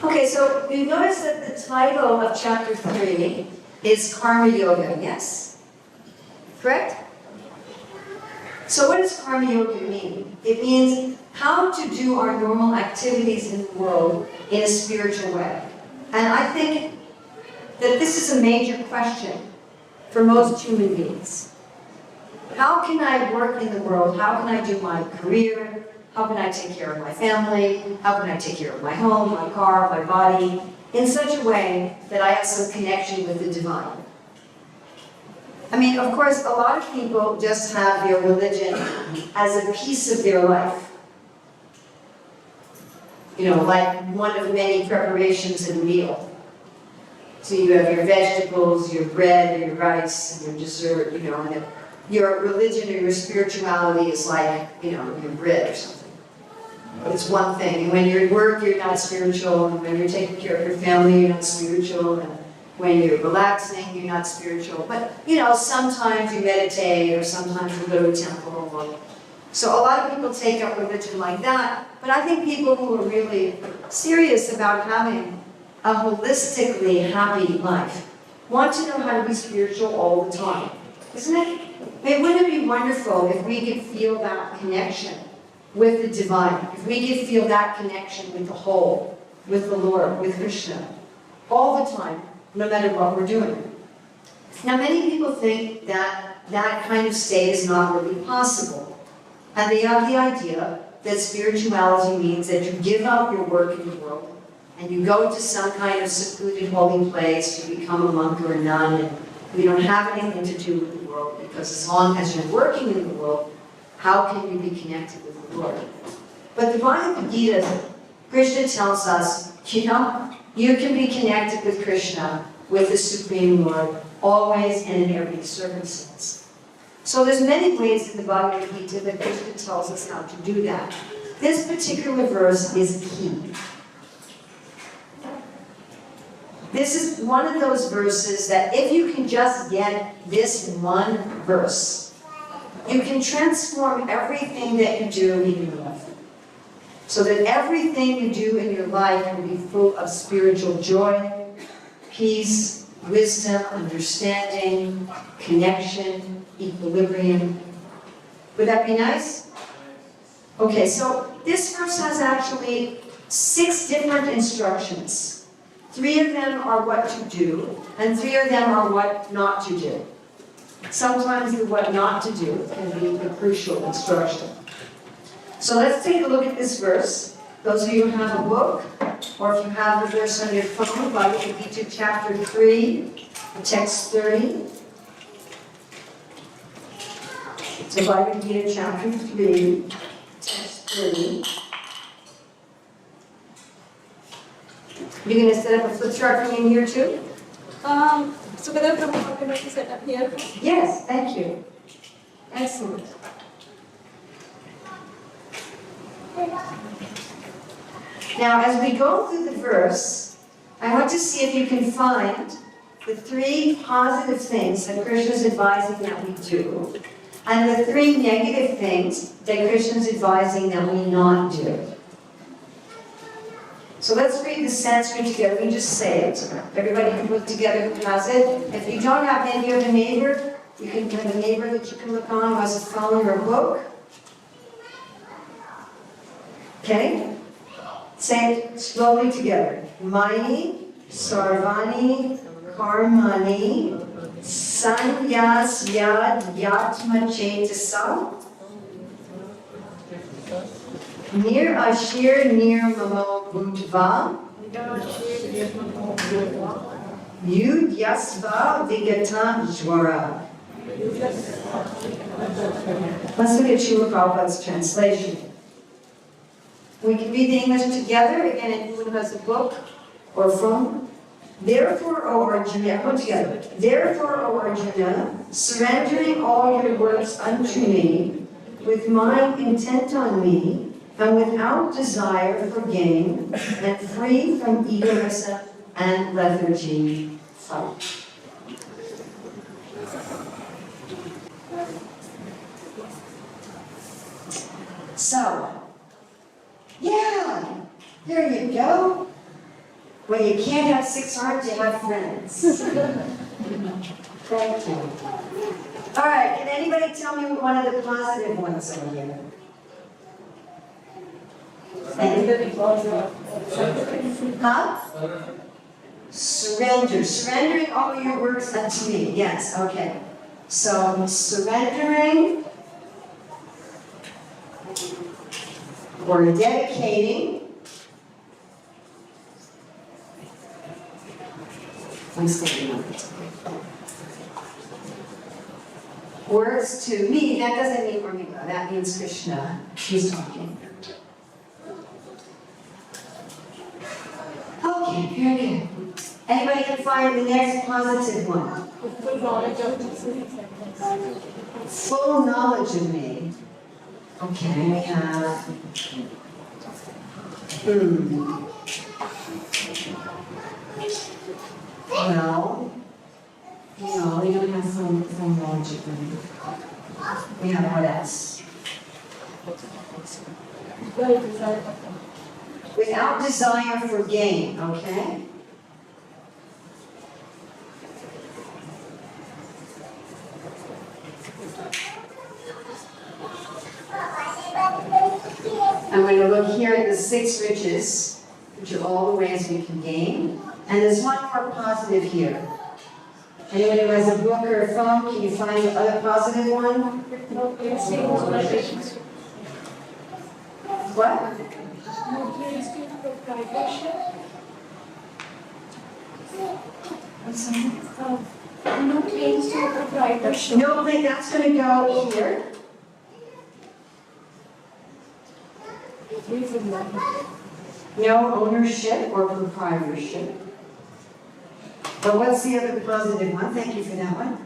Okay, so you notice that the title of chapter 3 is Karma Yoga, yes? Correct? So what does Karma Yoga mean? It means how to do our normal activities in the world in a spiritual way. And I think that this is a major question for most human beings. How can I work in the world? How can I do my career? How can I take care of my family? How can I take care of my home, my car, my body, in such a way that I have some connection with the divine? I mean, of course, a lot of people just have their religion as a piece of their life. You know, like one of many preparations in a meal. So you have your vegetables, your bread, your rice, and your dessert, you know, and your religion or your spirituality is like, you know, your bread or something. It's one thing. And when you're at work, you're not spiritual. And when you're taking care of your family, you're not spiritual. And when you're relaxing, you're not spiritual. But, you know, sometimes you meditate or sometimes you go to a temple. So a lot of people take up religion like that. But I think people who are really serious about having a holistically happy life want to know how to be spiritual all the time. Isn't it? I mean, wouldn't it be wonderful if we could feel that connection with the divine, if we could feel that connection with the whole, with the Lord, with Krishna, all the time, no matter what we're doing. Now, many people think that that kind of state is not really possible. And they have the idea that spirituality means that you give up your work in the world and you go to some kind of secluded holy place, you become a monk or a nun, and you don't have anything to do with the world, because as long as you're working in the world, how can you be connected with the Lord? But the Bhagavad Gita, Krishna tells us, you know, you can be connected with Krishna, with the Supreme Lord, always and in every circumstance. So there's many ways in the Bhagavad Gita that Krishna tells us how to do that. This particular verse is key. This is one of those verses that if you can just get this one verse, you can transform everything that you do in your life. So that everything you do in your life will be full of spiritual joy, peace, wisdom, understanding, connection, equilibrium. Would that be nice? Okay, so this verse has actually 6 different instructions. 3 of them are what to do, and 3 of them are what not to do. Sometimes the what not to do can be the crucial instruction. So let's take a look at this verse. Those of you who have a book, or if you have the verse on your phone, Bhagavad Gita chapter 3, text 30. So Bhagavad Gita chapter 3, text 30. You're going to set up a flip chart for me in here too? So whether Prabhupada can also set up here? Yes, thank you. Excellent. Now, as we go through the verse, I want to see if you can find the 3 positive things that Krishna is advising that we do, and the 3 negative things that Krishna is advising that we not do. So let's read the Sanskrit together. We just say it. Everybody can look together who has it. If you don't have any of a neighbor, you can have a neighbor that you can look on who has a phone or a book. Okay? Say it slowly together. Mani, Sarvani, Karmani, Sanyas Yad Yatma Chetasa, Nir Ashir Nir Mamo Bhutva, Yud Yasva Vigata Jwara. Let's look at Srila Prabhupada's translation. We can read the English together, again, anyone who has a book or phone. Therefore, O Arjuna, put together. Therefore, O Arjuna, surrendering all your works unto me, with mind intent on me, and without desire for gain, and free from egoism and lethargy, fight. So, yeah, there you go. When you can't have 6 arms, you have friends. Thank you. All right, can anybody tell me one of the positive ones over here? Huh? Surrender. Surrendering all your works unto me. Yes, okay. So, surrendering or dedicating. I'm saying words to me, that doesn't mean Urmila, that means Krishna. She's talking. Okay, very good. Anybody can find the next positive one? Full knowledge of me. Okay, we have. Well, no, we don't have full knowledge of me. We have what else? Without desire for gain, okay? I'm going to look here at the 6 riches, which are all the ways we can gain. And there's one more positive here. Anyone who has a book or a phone, can you find the other positive one? What? I'm sorry? No claims to proprietorship. No, but that's going to go here. No ownership or proprietorship. But what's the other positive one? Thank you for that one.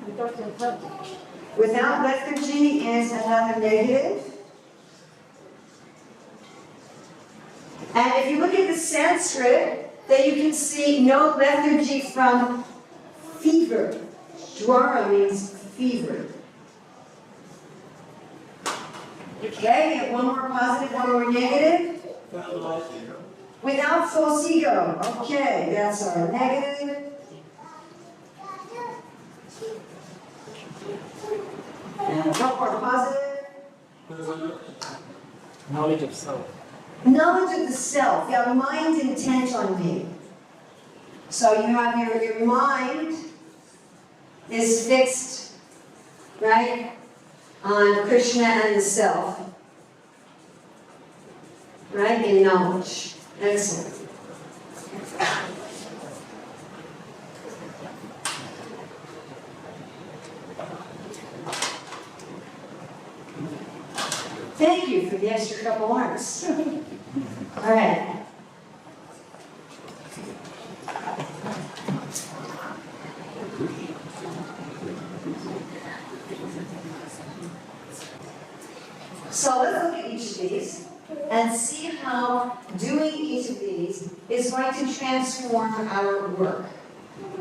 Without lethargy is another negative. And if you look at the Sanskrit, then you can see no lethargy from fever. Dwara means fever. Okay, we have one more positive, one more negative. Without false ego. Okay, that's our negative. And one more positive. Knowledge of self. Knowledge of the self. You have mind intent on me. So you have your mind is fixed, right, on Krishna and the self. Right? In knowledge. Excellent. Thank you for the extra couple marks. All right. So let's look at each of these and see how doing each of these is going to transform our work.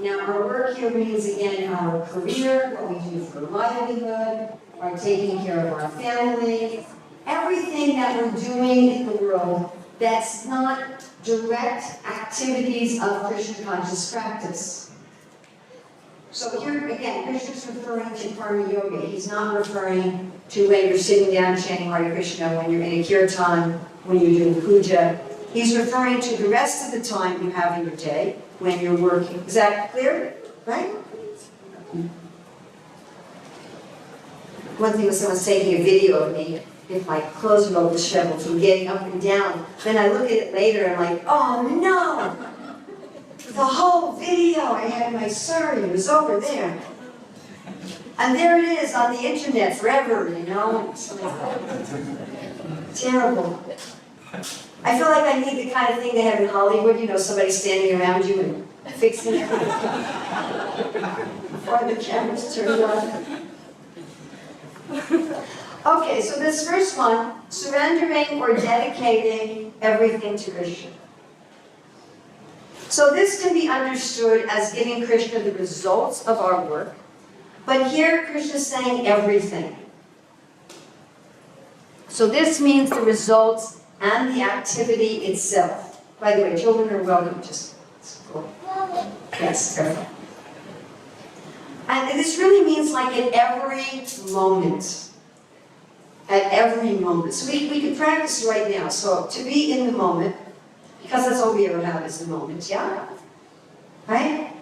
Now, our work here means, again, our career, what we do for livelihood, our taking care of our family, everything that we're doing in the world that's not direct activities of Krishna conscious practice. So here, again, Krishna's referring to karma yoga. He's not referring to when you're sitting down chanting Hare Krishna, when you're in a kirtan, when you're doing puja. He's referring to the rest of the time you have in your day when you're working. Is that clear? Right? One thing was someone's taking a video of me if my clothes were all disheveled from getting up and down. Then I look at it later and I'm like, oh no! The whole video I had my sari was over there. And there it is on the internet forever, you know? It's like, terrible. I feel like I need the kind of thing they have in Hollywood, you know, somebody standing around you and fixing it before the camera's turned on. Okay, so this first one, surrendering or dedicating everything to Krishna. So this can be understood as giving Krishna the results of our work, but here Krishna is saying everything. So this means the results and the activity itself. By the way, children are welcome, just Yes, careful. And this really means like at every moment. At every moment. So we can practice right now. So to be in the moment, because that's all we ever have is the moment, yeah? Right?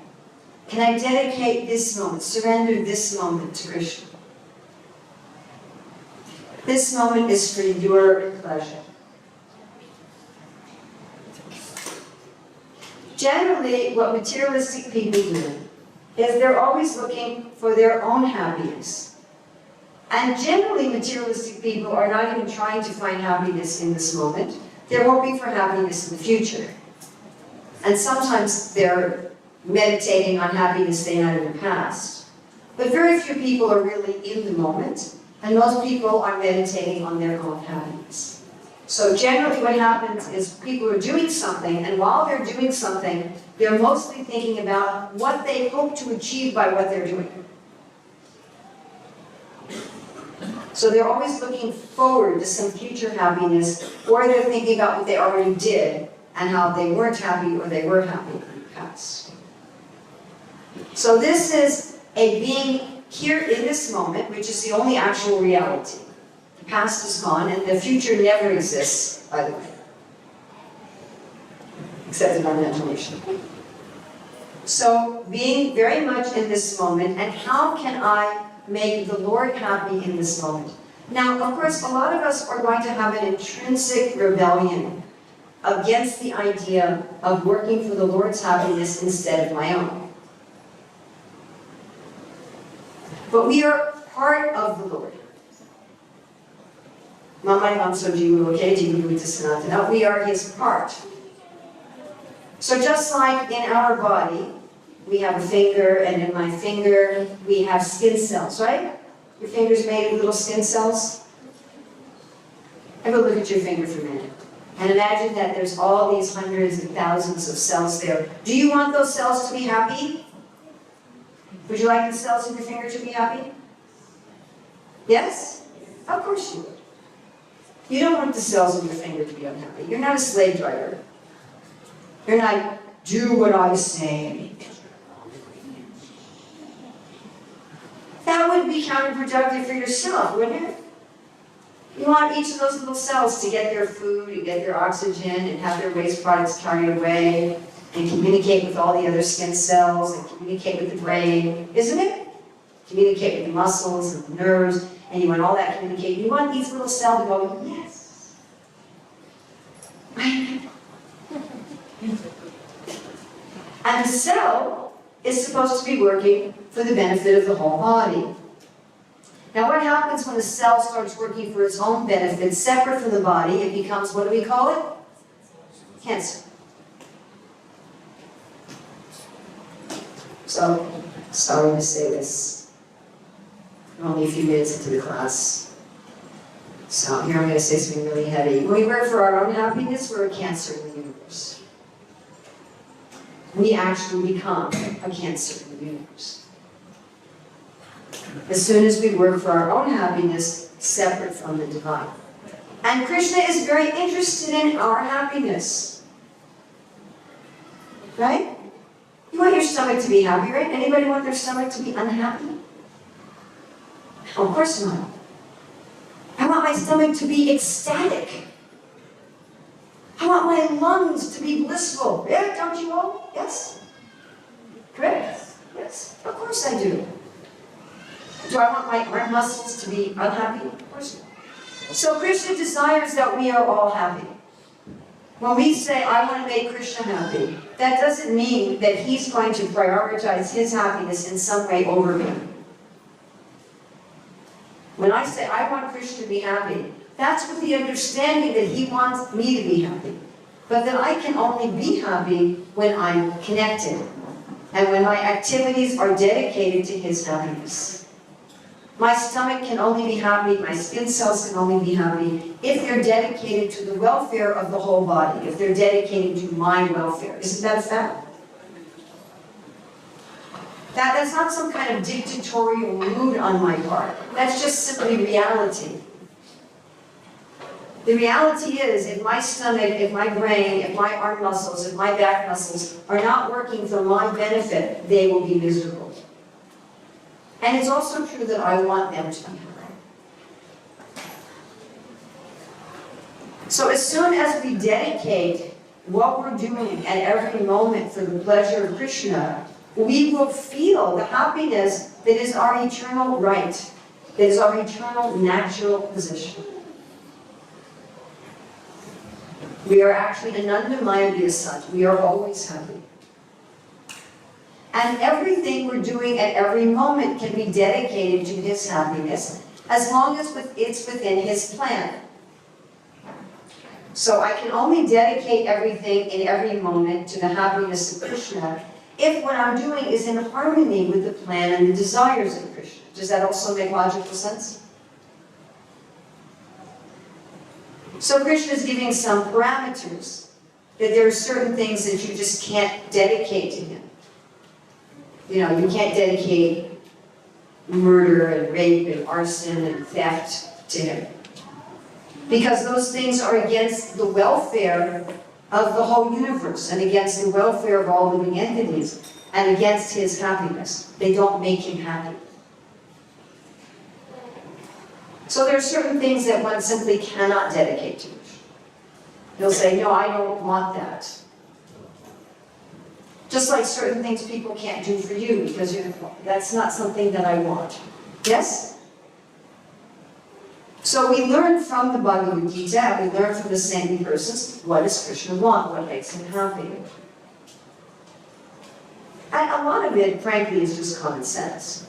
Can I dedicate this moment, surrender this moment to Krishna? This moment is for your pleasure. Generally, what materialistic people do is they're always looking for their own happiness. And generally, materialistic people are not even trying to find happiness in this moment. They're hoping for happiness in the future. And sometimes they're meditating on happiness they had in the past. But very few people are really in the moment, and most people are meditating on their own happiness. So generally what happens is people are doing something, and while they're doing something, they're mostly thinking about what they hope to achieve by what they're doing. So they're always looking forward to some future happiness, or they're thinking about what they already did and how they weren't happy or they were happy in the past. So this is a being here in this moment, which is the only actual reality. The past is gone, and the future never exists, by the way. Except in our imagination. So being very much in this moment, and how can I make the Lord happy in this moment? Now, of course, a lot of us are going to have an intrinsic rebellion against the idea of working for the Lord's happiness instead of my own. But we are part of the Lord. We are His part. So just like in our body, we have a finger, and in my finger we have skin cells, right? Your finger's made of little skin cells. Have a look at your finger for a minute. And imagine that there's all these hundreds and thousands of cells there. Do you want those cells to be happy? Would you like the cells in your finger to be happy? Yes? Of course you would. You don't want the cells in your finger to be unhappy. You're not a slave driver. You're not, do what I say. That would be counterproductive for yourself, wouldn't it? You want each of those little cells to get their food and get their oxygen and have their waste products carried away and communicate with all the other skin cells and communicate with the brain, isn't it? Communicate with the muscles and the nerves, and you want all that communication. You want each little cell to go, yes. And the cell is supposed to be working for the benefit of the whole body. Now what happens when a cell starts working for its own benefit, separate from the body? It becomes, what do we call it? Cancer. So, sorry to say this. We're only a few minutes into the class. So here I'm going to say something really heavy. When we work for our own happiness, we're a cancer in the universe. We actually become a cancer in the universe. As soon as we work for our own happiness, separate from the divine. And Krishna is very interested in our happiness. Right? You want your stomach to be happy, right? Anybody want their stomach to be unhappy? Of course not. I want my stomach to be ecstatic. I want my lungs to be blissful. Yeah, don't you all? Yes? Correct? Yes, of course I do. Do I want my arm muscles to be unhappy? Of course not. So Krishna desires that we are all happy. When we say, I want to make Krishna happy, that doesn't mean that He's going to prioritize His happiness in some way over me. When I say, I want Krishna to be happy, that's with the understanding that He wants me to be happy. But that I can only be happy when I'm connected, and when my activities are dedicated to His happiness. My stomach can only be happy, my skin cells can only be happy if they're dedicated to the welfare of the whole body, if they're dedicated to my welfare. Isn't that a fact? That's not some kind of dictatorial mood on my part. That's just simply reality. The reality is, if my stomach, if my brain, if my arm muscles, if my back muscles are not working for my benefit, they will be miserable. And it's also true that I want them to be happy. So as soon as we dedicate what we're doing at every moment for the pleasure of Krishna, we will feel the happiness that is our eternal right, that is our eternal natural position. We are actually anandamaya as such. We are always happy. And everything we're doing at every moment can be dedicated to His happiness, as long as it's within His plan. So I can only dedicate everything in every moment to the happiness of Krishna if what I'm doing is in harmony with the plan and the desires of Krishna. Does that also make logical sense? So Krishna is giving some parameters, that there are certain things that you just can't dedicate to Him. You know, you can't dedicate murder and rape and arson and theft to Him, because those things are against the welfare of the whole universe and against the welfare of all living entities and against His happiness. They don't make Him happy. So there are certain things that one simply cannot dedicate to. He'll say, no, I don't want that. Just like certain things people can't do for you because that's not something that I want. Yes? So we learn from the Bhagavad Gita, we learn from the saintly persons, what does Krishna want, what makes him happy. And a lot of it, frankly, is just common sense.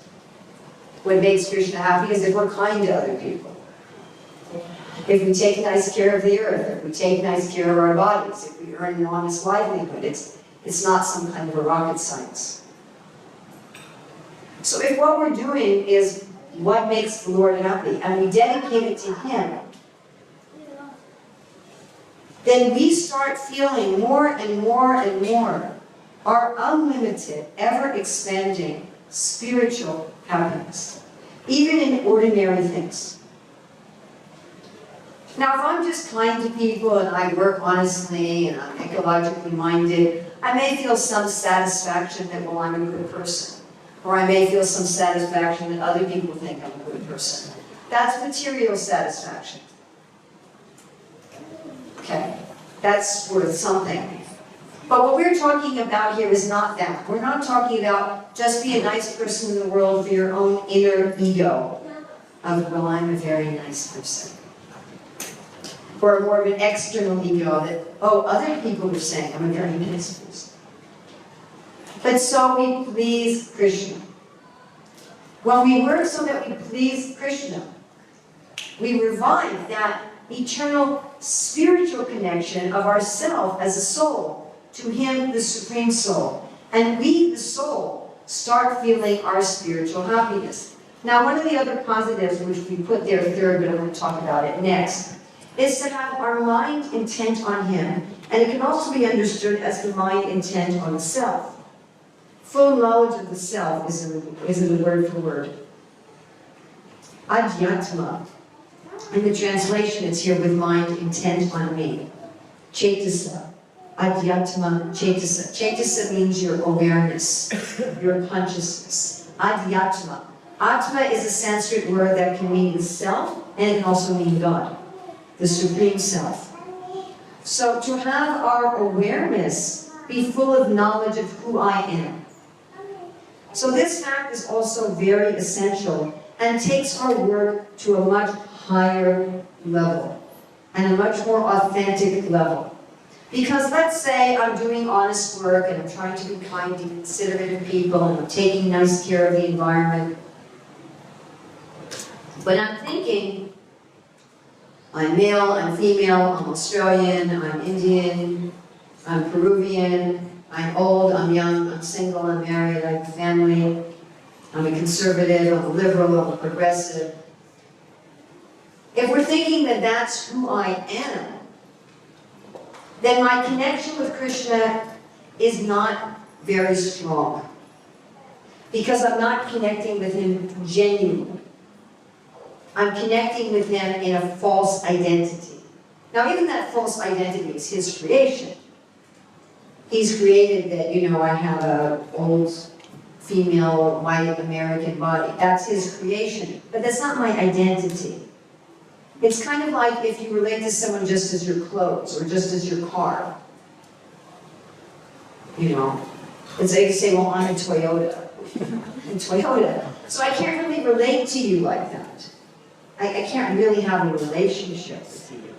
What makes Krishna happy is if we're kind to other people. If we take nice care of the earth, if we take nice care of our bodies, if we earn an honest livelihood, it's not some kind of a rocket science. So if what we're doing is what makes the Lord happy, and we dedicate it to Him, then we start feeling more and more and more our unlimited, ever-expanding spiritual happiness, even in ordinary things. Now, if I'm just kind to people and I work honestly and I'm ecologically minded, I may feel some satisfaction that, well, I'm a good person. Or I may feel some satisfaction that other people think I'm a good person. That's material satisfaction. Okay? That's worth something. But what we're talking about here is not that. We're not talking about just be a nice person in the world for your own inner ego of, well, I'm a very nice person. Or more of an external ego that, oh, other people are saying I'm a very nice person. But so we please Krishna. When we work so that we please Krishna, we revive that eternal spiritual connection of ourself as a soul to Him, the Supreme Soul. And we, the soul, start feeling our spiritual happiness. Now, one of the other positives, which we put there third, but I'm going to talk about it next, is to have our mind intent on Him. And it can also be understood as the mind intent on the self. Full knowledge of the self is in the word for word. Adhyatma. In the translation, it's here with mind intent on me. Cetasa. Adhyatma cetasa. Cetasa means your awareness, your consciousness. Adhyatma. Atma is a Sanskrit word that can mean the self, and it can also mean God, the Supreme Self. So to have our awareness be full of knowledge of who I am. So this fact is also very essential and takes our work to a much higher level and a much more authentic level. Because let's say I'm doing honest work and I'm trying to be kind and considerate of people and I'm taking nice care of the environment. But I'm thinking, I'm male, I'm female, I'm Australian, I'm Indian, I'm Peruvian, I'm old, I'm young, I'm single, I'm married, I have a family, I'm a conservative, I'm a liberal, I'm a progressive. If we're thinking that that's who I am, then my connection with Krishna is not very strong. Because I'm not connecting with Him genuinely. I'm connecting with Him in a false identity. Now, even that false identity is his creation. He's created that, you know, I have a old female white American body. That's his creation. But that's not my identity. It's kind of like if you relate to someone just as your clothes or just as your car. You know, it's like you say, well, I'm a Toyota. I'm Toyota. So I can't really relate to you like that. I can't really have a relationship with you.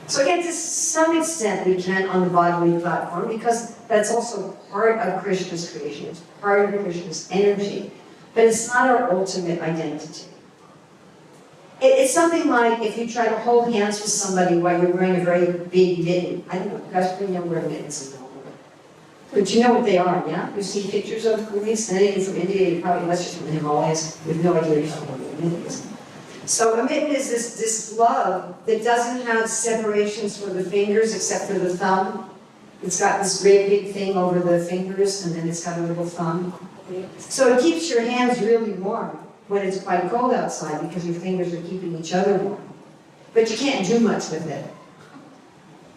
So again, to some extent we can on the bodily platform, because that's also part of Krishna's creation. It's part of Krishna's energy. But it's not our ultimate identity. It's something like if you try to hold hands with somebody while you're wearing a very big mitten. I don't know, you guys probably don't wear mittens anymore. But you know what they are, yeah? You've seen pictures of police, and anything from India, you probably unless you're from the Himalayas, you have no idea what a mitten is. So a mitten is this glove that doesn't have separations for the fingers except for the thumb. It's got this great big thing over the fingers, and then it's got a little thumb. So it keeps your hands really warm when it's quite cold outside, because your fingers are keeping each other warm. But you can't do much with it.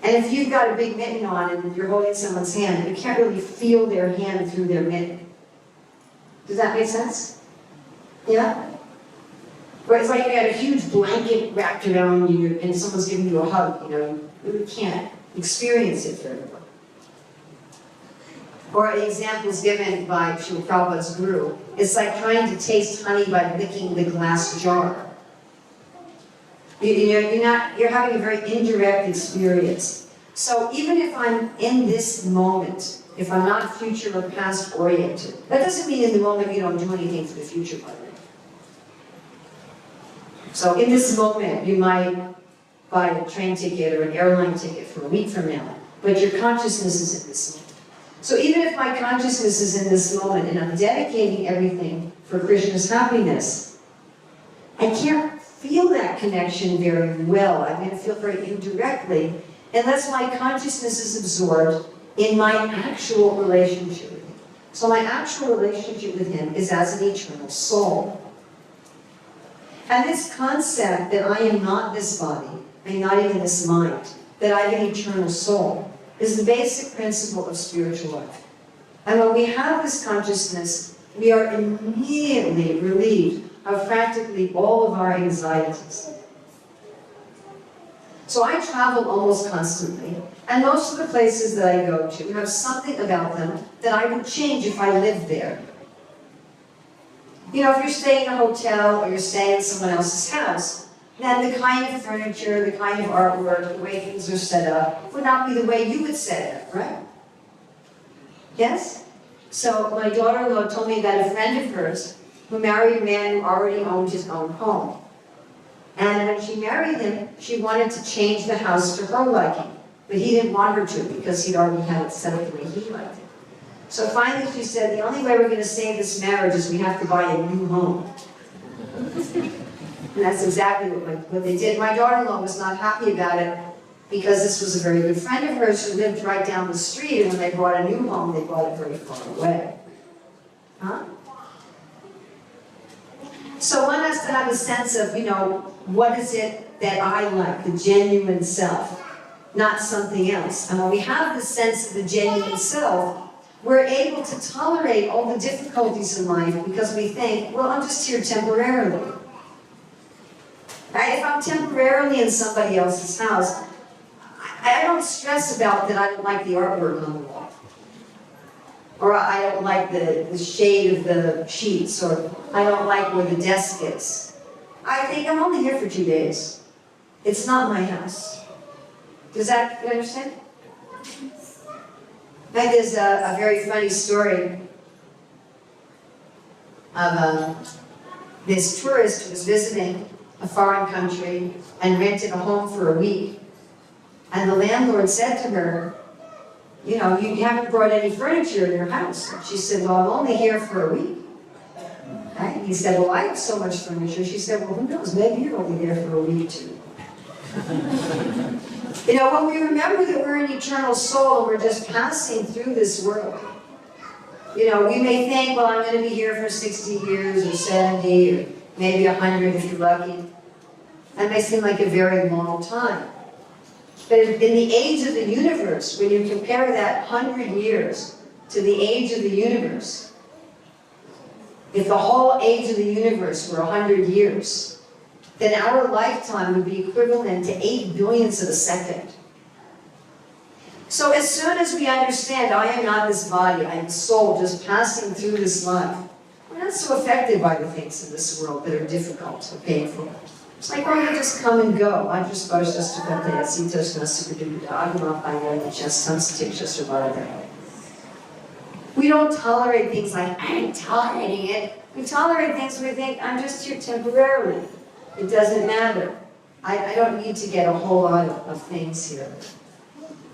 And if you've got a big mitten on and you're holding someone's hand, you can't really feel their hand through their mitten. Does that make sense? Yeah? Or it's like you got a huge blanket wrapped around you and someone's giving you a hug, you know, you really can't experience it very well. Or examples given by Srila Prabhupada's guru, it's like trying to taste honey by licking the glass jar. You're having a very indirect experience. So even if I'm in this moment, if I'm not future or past oriented, that doesn't mean in the moment you don't do anything for the future, by the way. So in this moment, you might buy a train ticket or an airline ticket for a week from now, but your consciousness is in this moment. So even if my consciousness is in this moment and I'm dedicating everything for Krishna's happiness, I can't feel that connection very well. I'm going to feel very indirectly unless my consciousness is absorbed in my actual relationship with him. So my actual relationship with him is as an eternal soul. And this concept that I am not this body, I'm not even this mind, that I have an eternal soul, is the basic principle of spiritual life. And when we have this consciousness, we are immediately relieved of practically all of our anxieties. So I travel almost constantly, and most of the places that I go to have something about them that I would change if I lived there. You know, if you're staying in a hotel or you're staying in someone else's house, then the kind of furniture, the kind of artwork, the way things are set up would not be the way you would set it up, right? Yes? So my daughter-in-law told me that a friend of hers who married a man who already owned his own home. And when she married him, she wanted to change the house to her liking. But he didn't want her to because he'd already had it set up the way he liked it. So finally she said, the only way we're going to save this marriage is we have to buy a new home. And that's exactly what they did. My daughter-in-law was not happy about it because this was a very good friend of hers who lived right down the street, and when they bought a new home, they bought it very far away. Huh? So one has to have a sense of, you know, what is it that I like, the genuine self, not something else. And when we have the sense of the genuine self, we're able to tolerate all the difficulties in life because we think, well, I'm just here temporarily. Right? If I'm temporarily in somebody else's house, I don't stress about that I don't like the artwork on the wall. Or I don't like the shade of the sheets, or I don't like where the desk is. I think I'm only here for 2 days. It's not my house. Does that, you understand? And there's a very funny story of this tourist who was visiting a foreign country and rented a home for a week. And the landlord said to her, you know, you haven't brought any furniture in your house. She said, well, I'm only here for a week. Right? He said, well, I have so much furniture. She said, well, who knows, maybe you're only there for a week too. You know, when we remember that we're an eternal soul and we're just passing through this world, you know, we may think, well, I'm going to be here for 60 years or 70 or maybe 100 if you're lucky. That may seem like a very long time. But in the age of the universe, when you compare that 100 years to the age of the universe, if the whole age of the universe were 100 years, then our lifetime would be equivalent to 8 billionths of a second. So as soon as we understand, I am not this body, I am a soul just passing through this life, we're not so affected by the things in this world that are difficult or painful. It's like, oh, you just come and go. I just was just about to see just not super duper dog, I just constitute just about it. We don't tolerate things like, I'm tolerating it. We tolerate things we think, I'm just here temporarily. It doesn't matter. I don't need to get a whole lot of things here.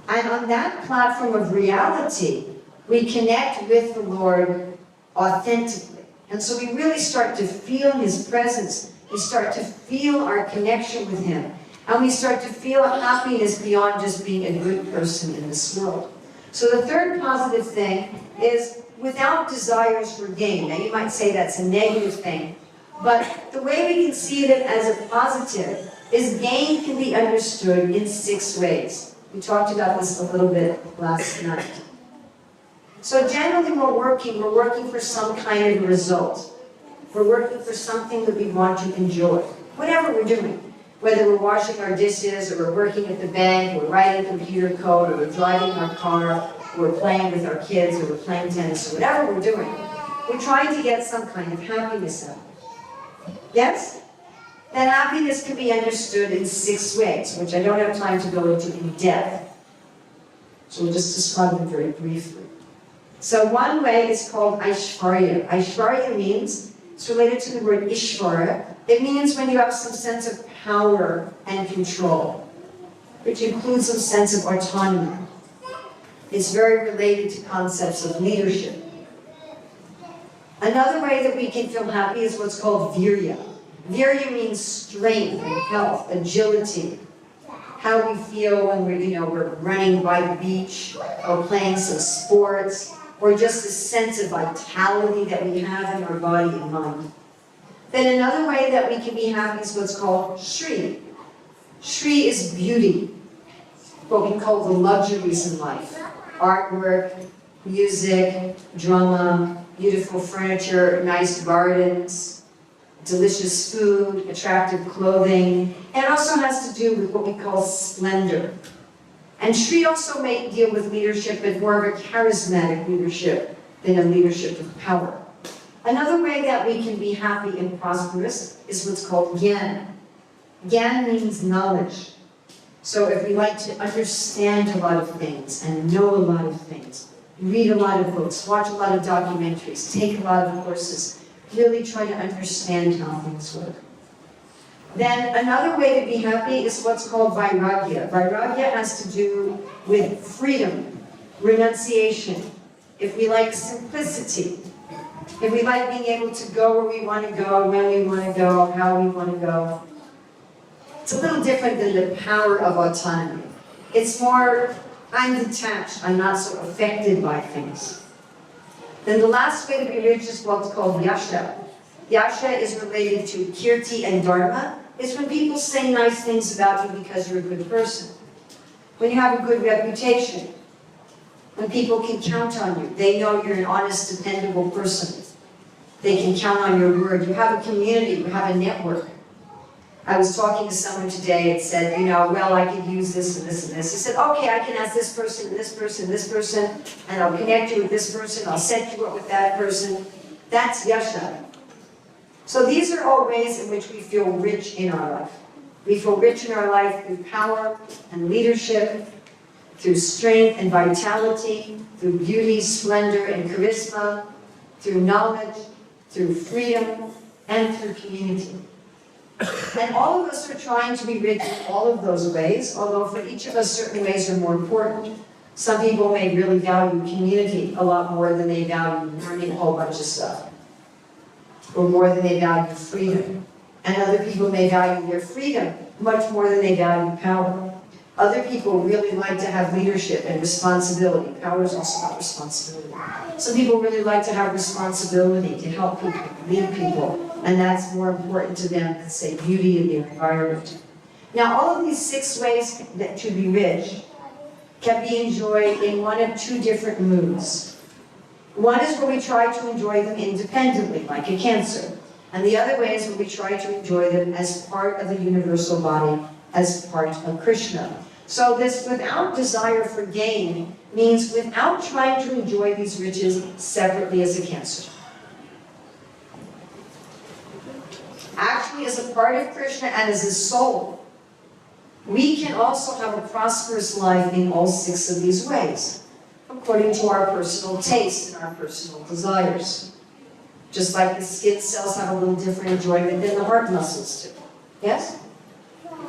And on that platform of reality, we connect with the Lord authentically. And so we really start to feel His presence. We start to feel our connection with Him. And we start to feel happiness beyond just being a good person in this world. So the third positive thing is without desires for gain. Now you might say that's a negative thing, but the way we can see it as a positive is gain can be understood in 6 ways. We talked about this a little bit last night. So generally we're working for some kind of result. We're working for something that we want to enjoy. Whatever we're doing. Whether we're washing our dishes, or we're working at the bank, or we're writing computer code, or we're driving our car, or we're playing with our kids, or we're playing tennis, or whatever we're doing, we're trying to get some kind of happiness out of it. Yes? That happiness can be understood in 6 ways, which I don't have time to go into in depth. So we'll just describe them very briefly. So one way is called Aishvarya. Aishvarya means, it's related to the word Ishvara. It means when you have some sense of power and control, which includes some sense of autonomy. It's very related to concepts of leadership. Another way that we can feel happy is what's called virya. Virya means strength and health, agility. How we feel when we're running by the beach, or playing some sports, or just a sense of vitality that we have in our body and mind. Then another way that we can be happy is what's called Shri. Shri is beauty, what we call the luxuries in life. Artwork, music, drama, beautiful furniture, nice gardens, delicious food, attractive clothing. And it also has to do with what we call splendor. And Shri also may deal with leadership, but more of a charismatic leadership than a leadership of power. Another way that we can be happy and prosperous is what's called Gyan. Gyan means knowledge. So if we like to understand a lot of things and know a lot of things, read a lot of books, watch a lot of documentaries, take a lot of courses, really try to understand how things work. Then another way to be happy is what's called Vairagya. Vairagya has to do with freedom, renunciation. If we like simplicity, if we like being able to go where we want to go, when we want to go, how we want to go. It's a little different than the power of autonomy. It's more, I'm detached, I'm not so affected by things. Then the last way to be rich is what's called Yasha. Yasha is related to Kirti and Dharma. It's when people say nice things about you because you're a good person. When you have a good reputation. When people can count on you. They know you're an honest, dependable person. They can count on your word. You have a community, you have a network. I was talking to someone today and said, well, I could use this and this and this. He said, okay, I can ask this person, and this person, and this person, and I'll connect you with this person, I'll set you up with that person. That's Yasha. So these are all ways in which we feel rich in our life. We feel rich in our life through power and leadership, through strength and vitality, through beauty, splendor, and charisma, through knowledge, through freedom, and through community. And all of us are trying to be rich in all of those ways, although for each of us certain ways are more important. Some people may really value community a lot more than they value learning a whole bunch of stuff, or more than they value freedom. And other people may value their freedom much more than they value power. Other people really like to have leadership and responsibility. Power is also about responsibility. Some people really like to have responsibility, to help people, lead people, And that's more important to them than, say, beauty in the environment. Now, all of these 6 ways to be rich can be enjoyed in one of 2 different moods. One is where we try to enjoy them independently, like a Cancer. And the other way is where we try to enjoy them as part of the universal body, as part of Krishna. So this without desire for gain means without trying to enjoy these riches separately as a Cancer. Actually, as a part of Krishna and as a soul, we can also have a prosperous life in all 6 of these ways, according to our personal taste and our personal desires. Just like the skin cells have a little different enjoyment than the heart muscles do. Yes?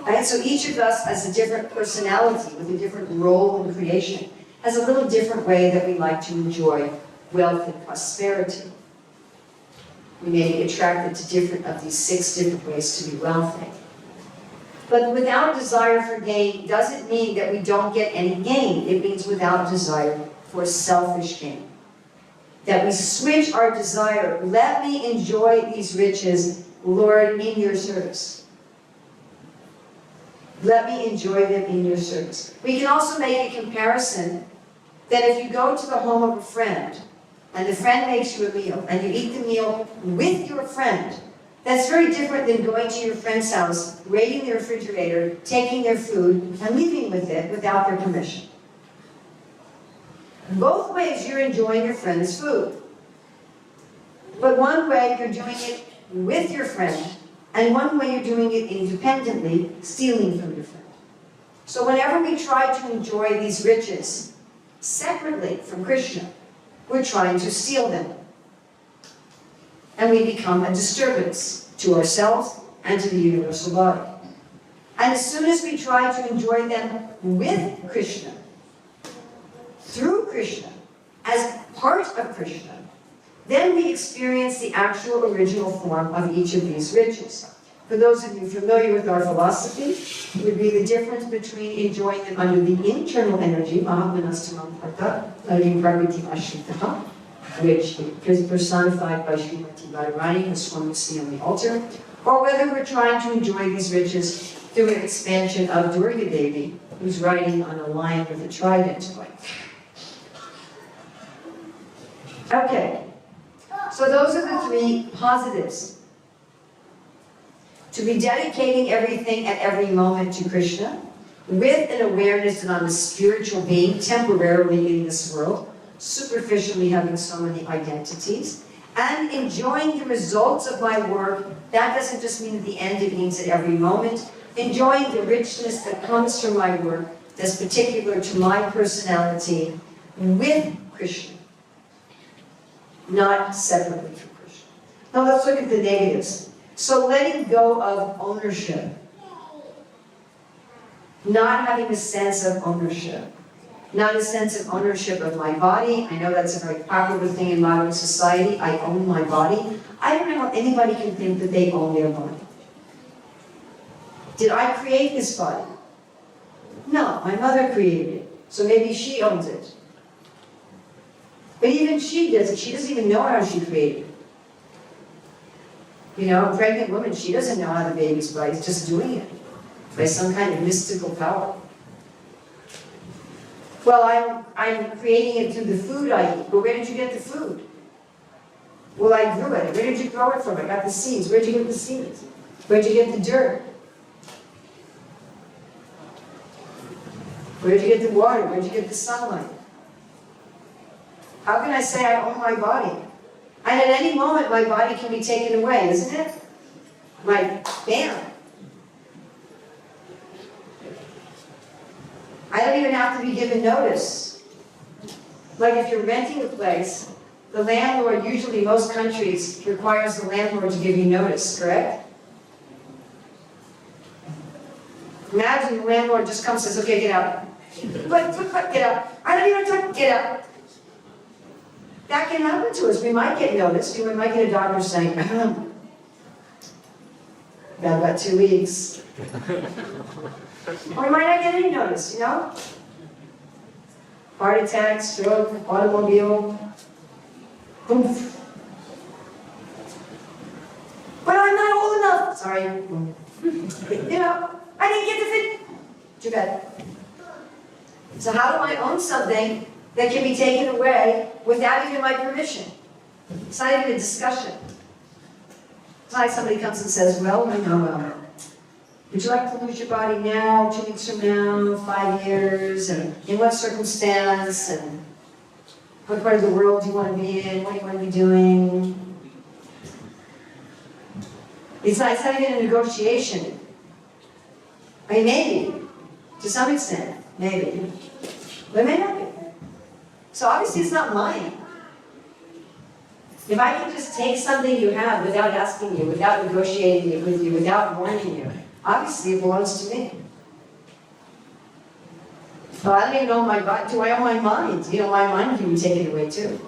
Right? So each of us has a different personality with a different role in creation, has a little different way that we like to enjoy wealth and prosperity. We may be attracted to different of these 6 different ways to be wealthy. But without desire for gain doesn't mean that we don't get any gain. It means without desire for selfish gain. That we switch our desire, let me enjoy these riches, Lord, in your service. Let me enjoy them in your service. We can also make a comparison that if you go to the home of a friend, and the friend makes you a meal, and you eat the meal with your friend, that's very different than going to your friend's house, raiding their refrigerator, taking their food, and leaving with it without their permission. Both ways you're enjoying your friend's food. But one way you're doing it with your friend, and one way you're doing it independently, stealing from your friend. So whenever we try to enjoy these riches separately from Krishna, we're trying to steal them. And we become a disturbance to ourselves and to the universal body. And as soon as we try to enjoy them with Krishna, through Krishna, as part of Krishna, then we experience the actual original form of each of these riches. For those of you familiar with our philosophy, it would be the difference between enjoying them under the internal energy, Mahamanastamam Prata, Arim Prakriti Ashritaha, which is personified by Srimati Radharani, who's swung the sea on the altar, or whether we're trying to enjoy these riches through an expansion of Durga Devi, who's riding on a lion with a trident. Okay, so those are the 3 positives. To be dedicating everything at every moment to Krishna, with an awareness that I'm a spiritual being temporarily in this world, superficially having so many identities, and enjoying the results of my work. That doesn't just mean at the end, it means at every moment. Enjoying the richness that comes from my work that's particular to my personality with Krishna, not separately from Krishna. Now let's look at the negatives. So letting go of ownership, not having a sense of ownership, not a sense of ownership of my body. I know that's a very popular thing in modern society. I own my body. I don't know how anybody can think that they own their body. Did I create this body? No, my mother created it. So maybe she owns it. But even she doesn't. She doesn't even know how she created it. You know, a pregnant woman, she doesn't know how the baby's body is just doing it by some kind of mystical power. Well, I'm creating it through the food I eat. But where did you get the food? Well, I grew it. Where did you grow it from? I got the seeds. Where did you get the seeds? Where did you get the dirt? Where did you get the water? Where did you get the sunlight? How can I say I own my body? And at any moment, my body can be taken away, isn't it? Like, bam. I don't even have to be given notice. Like if you're renting a place, the landlord, usually most countries, requires the landlord to give you notice, correct? Imagine the landlord just comes and says, okay, get out. Get out. I don't even talk, get out. That can happen to us. We might get noticed. We might get a doctor saying, got about 2 weeks. Or we might not get any notice, you know? Heart attack, stroke, automobile. Oof. But I'm not old enough. Sorry. You know, I didn't get to fit. Too bad. So how do I own something that can be taken away without even my permission? It's not even a discussion. It's not like somebody comes and says, well, I know, would you like to lose your body now, 2 weeks from now, 5 years, and in what circumstance, and what part of the world do you want to be in, what do you want to be doing? It's not even a negotiation. I mean, maybe, to some extent, maybe, but it may not be. So obviously it's not mine. If I can just take something you have without asking you, without negotiating it with you, without warning you, obviously it belongs to me. Well, I don't even own my body. Do I own my mind? You know, my mind can be taken away too.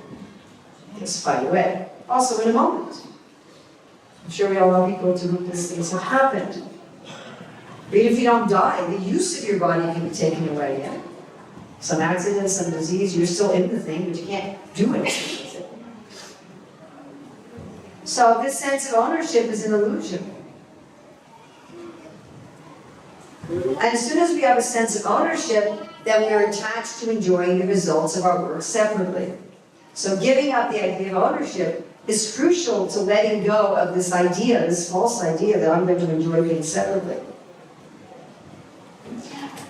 Just by the way. Also in a moment. I'm sure we all know people to whom these things have happened. But even if you don't die, the use of your body can be taken away. Yeah? Some accident, some disease, you're still in the thing, but you can't do anything with it. So this sense of ownership is an illusion. And as soon as we have a sense of ownership, then we are attached to enjoying the results of our work separately. So giving up the idea of ownership is crucial to letting go of this idea, this false idea that I'm going to enjoy things separately.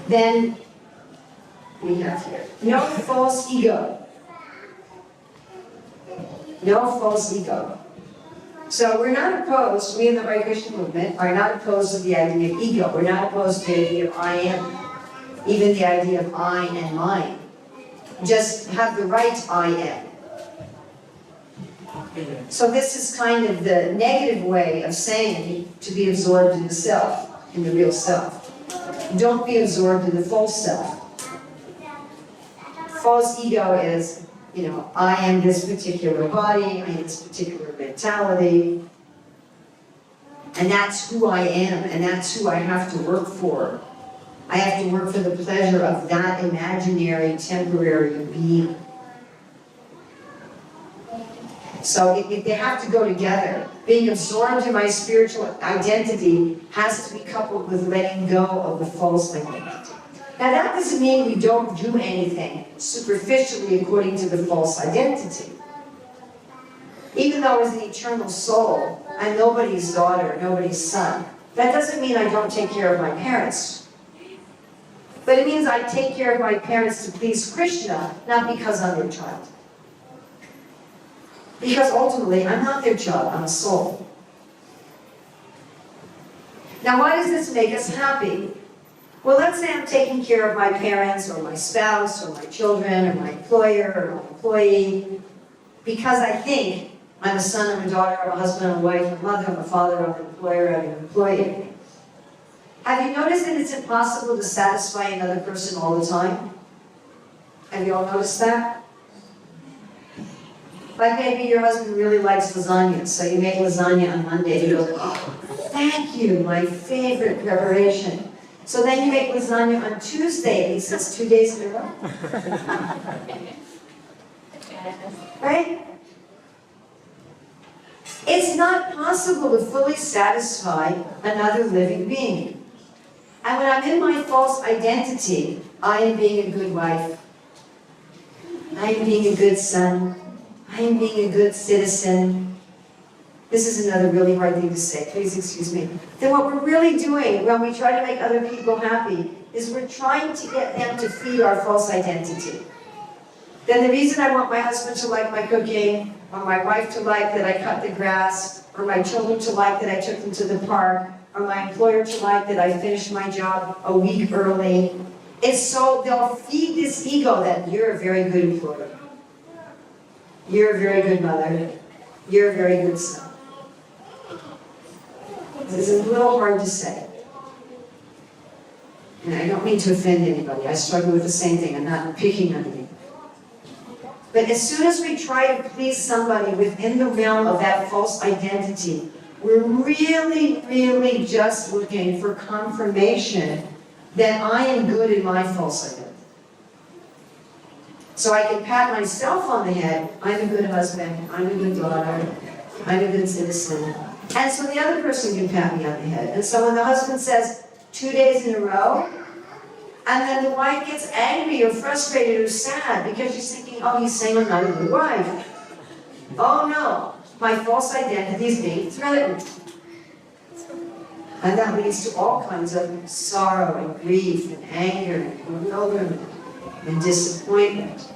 Then we have here, no false ego. No false ego. So we're not opposed, we in the Hare Krishna movement are not opposed to the idea of ego. We're not opposed to the idea of I am, even the idea of I and mine. Just have the right I am. So this is kind of the negative way of saying to be absorbed in the self, in the real self. Don't be absorbed in the false self. False ego is, you know, I am this particular body, I am this particular mentality, and that's who I am, and that's who I have to work for. I have to work for the pleasure of that imaginary, temporary being. So they have to go together. Being absorbed in my spiritual identity has to be coupled with letting go of the false identity. Now that doesn't mean we don't do anything superficially according to the false identity. Even though as an eternal soul, I'm nobody's daughter, nobody's son, that doesn't mean I don't take care of my parents. But it means I take care of my parents to please Krishna, not because I'm their child. Because ultimately, I'm not their child, I'm a soul. Now why does this make us happy? Well, let's say I'm taking care of my parents, or my spouse, or my children, or my employer, or my employee, because I think I'm a son, I'm a daughter, I'm a husband, I'm a wife, I'm a mother, I'm a father, I'm an employer, I'm an employee. Have you noticed that it's impossible to satisfy another person all the time? Have you all noticed that? Like maybe your husband really likes lasagna, so you make lasagna on Monday, and he goes, oh, thank you, my favorite preparation. So then you make lasagna on Tuesday, and he says 2 days in a row. Right? It's not possible to fully satisfy another living being. And when I'm in my false identity, I am being a good wife, I am being a good son, I am being a good citizen. This is another really hard thing to say, please excuse me. Then what we're really doing when we try to make other people happy is we're trying to get them to feed our false identity. Then the reason I want my husband to like my cooking, or my wife to like that I cut the grass, or my children to like that I took them to the park, or my employer to like that I finished my job a week early, it's so they'll feed this ego that you're a very good employer. You're a very good mother. You're a very good son. This is a little hard to say. And I don't mean to offend anybody. I struggle with the same thing. I'm not picking on you. But as soon as we try to please somebody within the realm of that false identity, we're really, really just looking for confirmation that I am good in my false identity. So I can pat myself on the head, I'm a good husband, I'm a good daughter, I'm a good citizen, And so the other person can pat me on the head. And so when the husband says 2 days in a row, and then the wife gets angry or frustrated or sad because she's thinking, oh, he's saying I'm not a good wife. Oh no, my false identity is being threatened. And that leads to all kinds of sorrow and grief and anger and bewilderment and disappointment.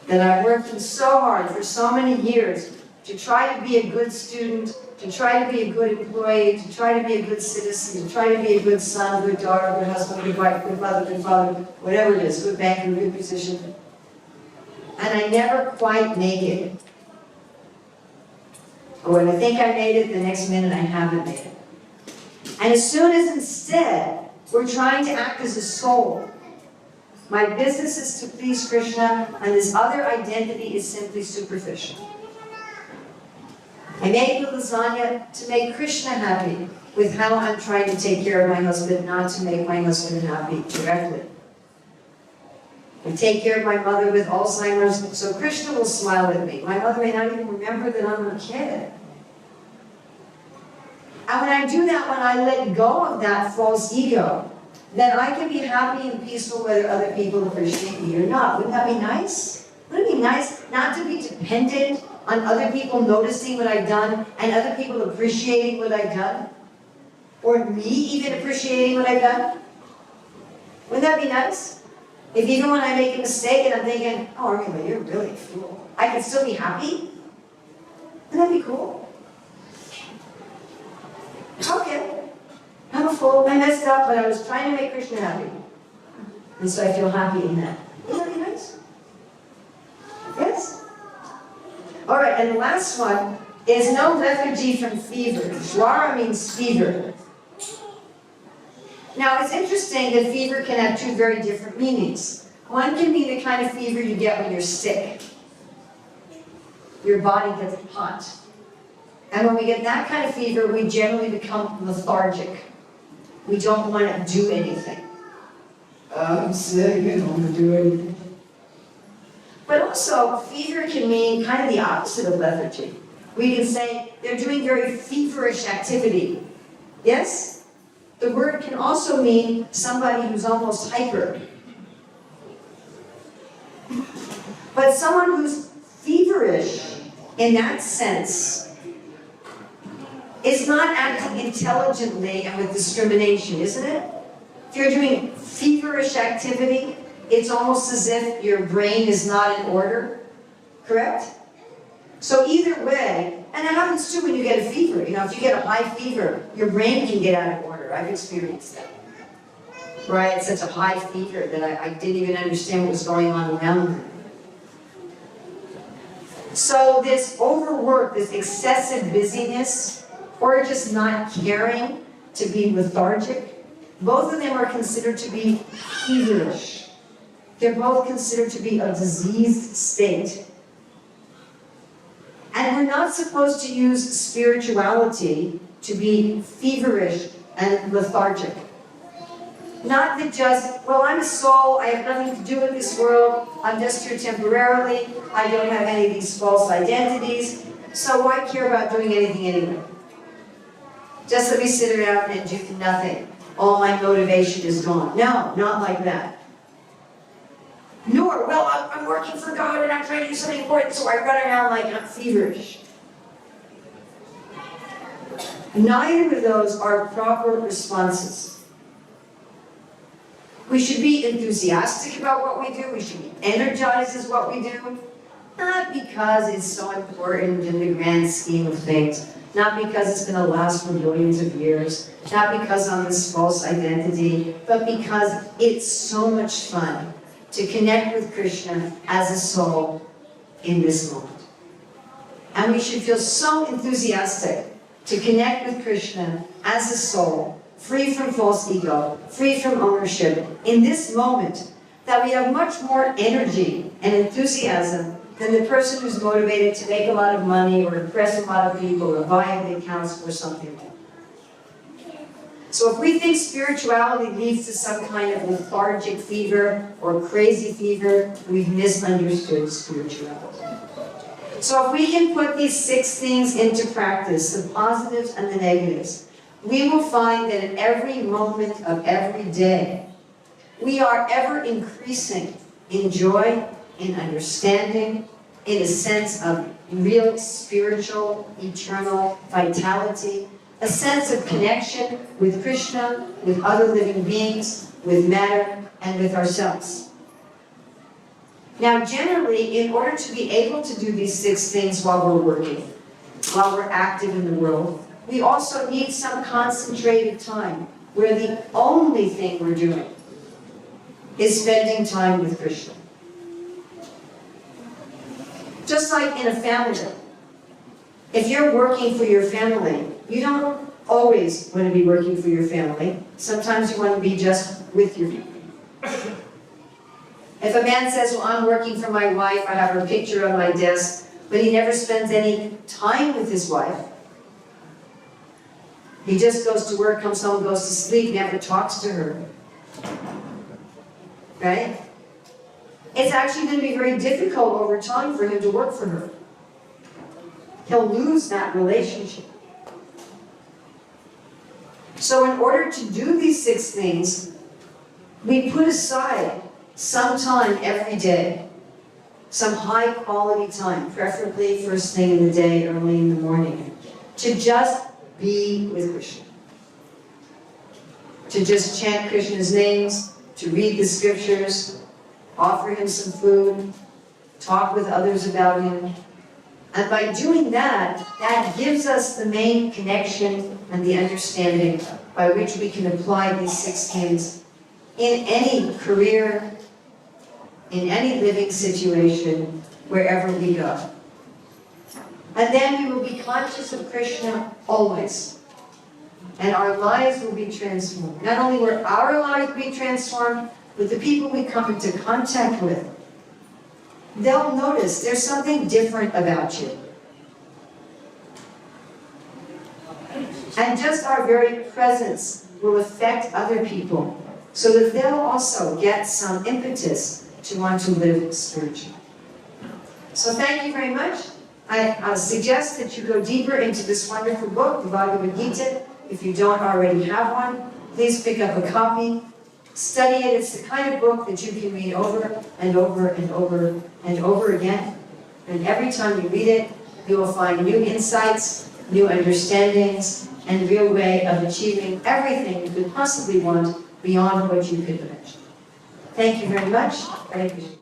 That I've worked so hard for so many years to try to be a good student, to try to be a good employee, to try to be a good citizen, to try to be a good son, good daughter, good husband, good wife, good mother, good father, whatever it is, good banker, good position. And I never quite make it. Or when I think I made it, the next minute I haven't made it. And as soon as instead we're trying to act as a soul, my business is to please Krishna, and this other identity is simply superficial. I make the lasagna to make Krishna happy with how I'm trying to take care of my husband, not to make my husband happy directly. I take care of my mother with Alzheimer's, so Krishna will smile at me. My mother may not even remember that I'm her kid. And when I do that, when I let go of that false ego, then I can be happy and peaceful whether other people appreciate me or not. Wouldn't that be nice? Wouldn't it be nice not to be dependent on other people noticing what I've done and other people appreciating what I've done? Or me even appreciating what I've done? Wouldn't that be nice? If even when I make a mistake and I'm thinking, oh, Urmila, you're really a fool, I can still be happy? Wouldn't that be cool? Okay, I'm a fool, I messed up, but I was trying to make Krishna happy. And so I feel happy in that. Wouldn't that be nice? Yes? All right, and the last one is no lethargy from fever. Jwara means fever. Now, it's interesting that fever can have two very different meanings. One can be the kind of fever you get when you're sick. Your body gets hot. And when we get that kind of fever, we generally become lethargic. We don't want to do anything. I'm sick, I don't want to do anything. But also, fever can mean kind of the opposite of lethargy. We can say they're doing very feverish activity. Yes? The word can also mean somebody who's almost hyper. But someone who's feverish in that sense is not acting intelligently and with discrimination, isn't it? If you're doing feverish activity, it's almost as if your brain is not in order, correct? So either way, and it happens too when you get a fever. You know, if you get a high fever, your brain can get out of order. I've experienced that. Where I had such a high fever that I didn't even understand what was going on around me. So this overwork, this excessive busyness, or just not caring, to be lethargic, both of them are considered to be feverish. They're both considered to be a diseased state. And we're not supposed to use spirituality to be feverish and lethargic. Not that just, well, I'm a soul, I have nothing to do with this world, I'm just here temporarily, I don't have any of these false identities, so why care about doing anything anyway? Just let me sit around and do nothing. All my motivation is gone. No, not like that. Nor, well, I'm working for God and I'm trying to do something important, so I run around like I'm feverish. Neither of those are proper responses. We should be enthusiastic about what we do. We should be energized as what we do. Not because it's so important in the grand scheme of things. Not because it's going to last for billions of years. Not because I'm this false identity. But because it's so much fun to connect with Krishna as a soul in this moment. And we should feel so enthusiastic to connect with Krishna as a soul, free from false ego, free from ownership, in this moment, that we have much more energy and enthusiasm than the person who's motivated to make a lot of money or impress a lot of people or buy big house or something. So if we think spirituality leads to some kind of lethargic fever or crazy fever, we've misunderstood spirituality. So if we can put these 6 things into practice, the positives and the negatives, we will find that at every moment of every day, we are ever increasing in joy, in understanding, in a sense of real spiritual, eternal vitality, a sense of connection with Krishna, with other living beings, with matter, and with ourselves. Now, generally, in order to be able to do these 6 things while we're working, while we're active in the world, we also need some concentrated time where the only thing we're doing is spending time with Krishna. Just like in a family, if you're working for your family, you don't always want to be working for your family. Sometimes you want to be just with your family. If a man says, well, I'm working for my wife, I have her picture on my desk, but he never spends any time with his wife. He just goes to work, comes home, goes to sleep, never talks to her. Right? It's actually going to be very difficult over time for him to work for her. He'll lose that relationship. So in order to do these 6 things, we put aside some time every day, some high quality time, preferably first thing in the day, early in the morning, to just be with Krishna. To just chant Krishna's names, to read the scriptures, offer him some food, talk with others about him. And by doing that, that gives us the main connection and the understanding by which we can apply these 6 things in any career, in any living situation, wherever we go. And then we will be conscious of Krishna always. And our lives will be transformed. Not only will our lives be transformed, but the people we come into contact with, they'll notice there's something different about you. And just our very presence will affect other people so that they'll also get some impetus to want to live spiritually. So thank you very much. I suggest that you go deeper into this wonderful book, the Bhagavad Gita. If you don't already have one, please pick up a copy. Study it. It's the kind of book that you can read over and over and over and over again. And every time you read it, you will find new insights, new understandings, and a real way of achieving everything you could possibly want beyond what you could imagine. Thank you very much. Hare Krishna.